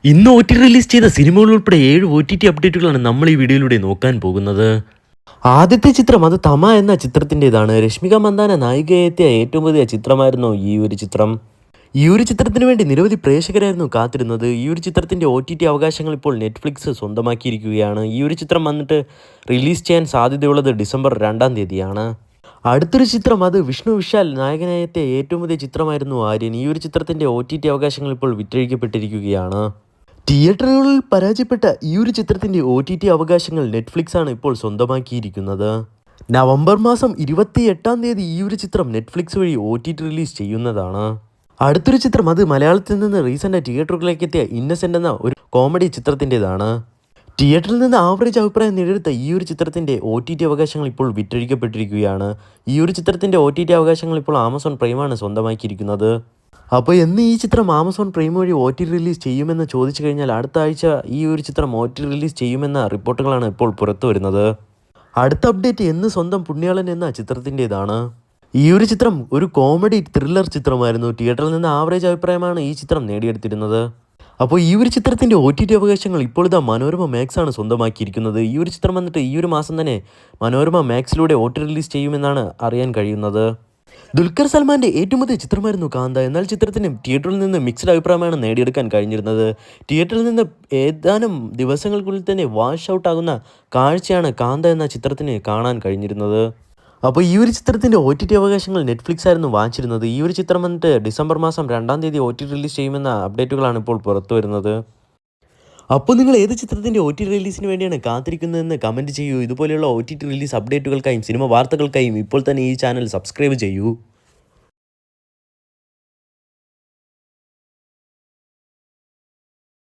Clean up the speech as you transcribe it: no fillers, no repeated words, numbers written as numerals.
ഇന്ന് OTT release ചെയ്ത സിനിമകൾ ഉൾപ്പെടെ 7 OTT അപ്ഡേറ്റുകളാണ് നമ്മൾ ഈ വീഡിയോയിലൂടെ നോക്കാൻ പോകുന്നത്. ആദ്യത്തെ ചിത്രം അത് തമ എന്ന ചിത്രത്തിൻ്റെതാണ്. രശ്മിക മന്ദാന നായികയെത്തിയ ഏറ്റവും പുതിയ ചിത്രമായിരുന്നു ഈ ഒരു ചിത്രം. ഈ ഒരു ചിത്രത്തിന് വേണ്ടി നിരവധി പ്രേക്ഷകരായിരുന്നു കാത്തിരുന്നത്. ഈ ഒരു ചിത്രത്തിൻ്റെ OTT അവകാശങ്ങൾ ഇപ്പോൾ നെറ്റ്ഫ്ലിക്സ് സ്വന്തമാക്കിയിരിക്കുകയാണ്. ഈ ഒരു ചിത്രം വന്നിട്ട് റിലീസ് ചെയ്യാൻ സാധ്യതയുള്ളത് ഡിസംബർ 2-ാം തീയതിയാണ്. അടുത്തൊരു ചിത്രം അത് വിഷ്ണു വിശാൽ നായകനായെത്തിയ ഏറ്റവും പുതിയ ചിത്രമായിരുന്നു ആര്യൻ. ഈ ഒരു ചിത്രത്തിൻ്റെ OTT അവകാശങ്ങൾ ഇപ്പോൾ വിറ്റഴിക്കപ്പെട്ടിരിക്കുകയാണ്. തിയേറ്ററുകളിൽ പരാജയപ്പെട്ട ഈ ഒരു ചിത്രത്തിൻ്റെ OTT അവകാശങ്ങൾ നെറ്റ്ഫ്ലിക്സ് ആണ് ഇപ്പോൾ സ്വന്തമാക്കിയിരിക്കുന്നത്. നവംബർ മാസം 28-ാം തീയതി ഈ ഒരു ചിത്രം നെറ്റ്ഫ്ലിക്സ് വഴി OTT റിലീസ് ചെയ്യുന്നതാണ്. അടുത്തൊരു ചിത്രം അത് മലയാളത്തിൽ നിന്ന് റീസെൻ്റ് തിയേറ്ററുകളിലേക്ക് എത്തിയ ഇന്നസെൻ്റ് എന്ന ഒരു കോമഡി ചിത്രത്തിൻ്റെതാണ്. തിയേറ്ററിൽ നിന്ന് ആവറേജ് അഭിപ്രായം നേടിയെടുത്ത ഈ ഒരു ചിത്രത്തിൻ്റെ OTT അവകാശങ്ങൾ ഇപ്പോൾ വിറ്റഴിക്കപ്പെട്ടിരിക്കുകയാണ്. ഈ ഒരു ചിത്രത്തിൻ്റെ OTT അവകാശങ്ങൾ ഇപ്പോൾ ആമസോൺ പ്രൈമാണ് സ്വന്തമാക്കിയിരിക്കുന്നത്. അപ്പോൾ എന്ന് ഈ ചിത്രം ആമസോൺ പ്രൈം വഴി OTT റിലീസ് ചെയ്യുമെന്ന് ചോദിച്ചു കഴിഞ്ഞാൽ അടുത്ത ആഴ്ച ഈ ഒരു ചിത്രം OTT റിലീസ് ചെയ്യുമെന്ന റിപ്പോർട്ടുകളാണ് ഇപ്പോൾ പുറത്തു വരുന്നത്. അടുത്ത അപ്ഡേറ്റ് എന്ന് സ്വന്തം പുണ്യാളൻ എന്ന ചിത്രത്തിൻ്റെതാണ്. ഈ ഒരു ചിത്രം ഒരു കോമഡി ത്രില്ലർ ചിത്രമായിരുന്നു. തിയേറ്ററിൽ നിന്ന് ആവറേജ് അഭിപ്രായമാണ് ഈ ചിത്രം നേടിയെടുത്തിരുന്നത്. അപ്പോൾ ഈ ഒരു ചിത്രത്തിൻ്റെ OTT അവകാശങ്ങൾ ഇപ്പോൾ ഇതാ മനോരമ മാക്സ് ആണ് സ്വന്തമാക്കിയിരിക്കുന്നത്. ഈ ഒരു ചിത്രം വന്നിട്ട് ഈ ഒരു മാസം തന്നെ മനോരമ മാക്സിലൂടെ OTT റിലീസ് ചെയ്യുമെന്നാണ് അറിയാൻ കഴിയുന്നത്. ദുൽഖർ സൽമാൻ്റെ ഏറ്റവും പുതിയ ചിത്രമായിരുന്നു കാന്ത. എന്നാൽ ചിത്രത്തിന് തിയേറ്ററിൽ നിന്ന് മിക്സ്ഡ് അഭിപ്രായമാണ് നേടിയെടുക്കാൻ കഴിഞ്ഞിരുന്നത്. തിയേറ്ററിൽ നിന്ന് ഏതാനും ദിവസങ്ങൾക്കുള്ളിൽ തന്നെ വാഷ് ഔട്ട് ആകുന്ന കാഴ്ചയാണ് കാന്ത എന്ന ചിത്രത്തിന് കാണാൻ കഴിഞ്ഞിരുന്നത്. അപ്പോൾ ഈ ഒരു ചിത്രത്തിൻ്റെ OTT അവകാശങ്ങൾ നെറ്റ്ഫ്ലിക്സ് ആയിരുന്നു വാങ്ങിച്ചിരുന്നത്. ഈ ഒരു ചിത്രം വന്നിട്ട് ഡിസംബർ മാസം 2-ാം തീയതി OTT റിലീസ് ചെയ്യുമെന്ന അപ്ഡേറ്റുകളാണ് ഇപ്പോൾ പുറത്തു വരുന്നത്. അപ്പോൾ നിങ്ങൾ ഏത് ചിത്രത്തിൻ്റെ OTT റിലീസിന് വേണ്ടിയാണ് കാത്തിരിക്കുന്നതെന്ന് കമൻറ്റ് ചെയ്യൂ. ഇതുപോലെയുള്ള OTT റിലീസ് അപ്ഡേറ്റുകൾക്കായും സിനിമ വാർത്തകൾക്കായും ഇപ്പോൾ തന്നെ ഈ ചാനൽ സബ്സ്ക്രൈബ് ചെയ്യൂ.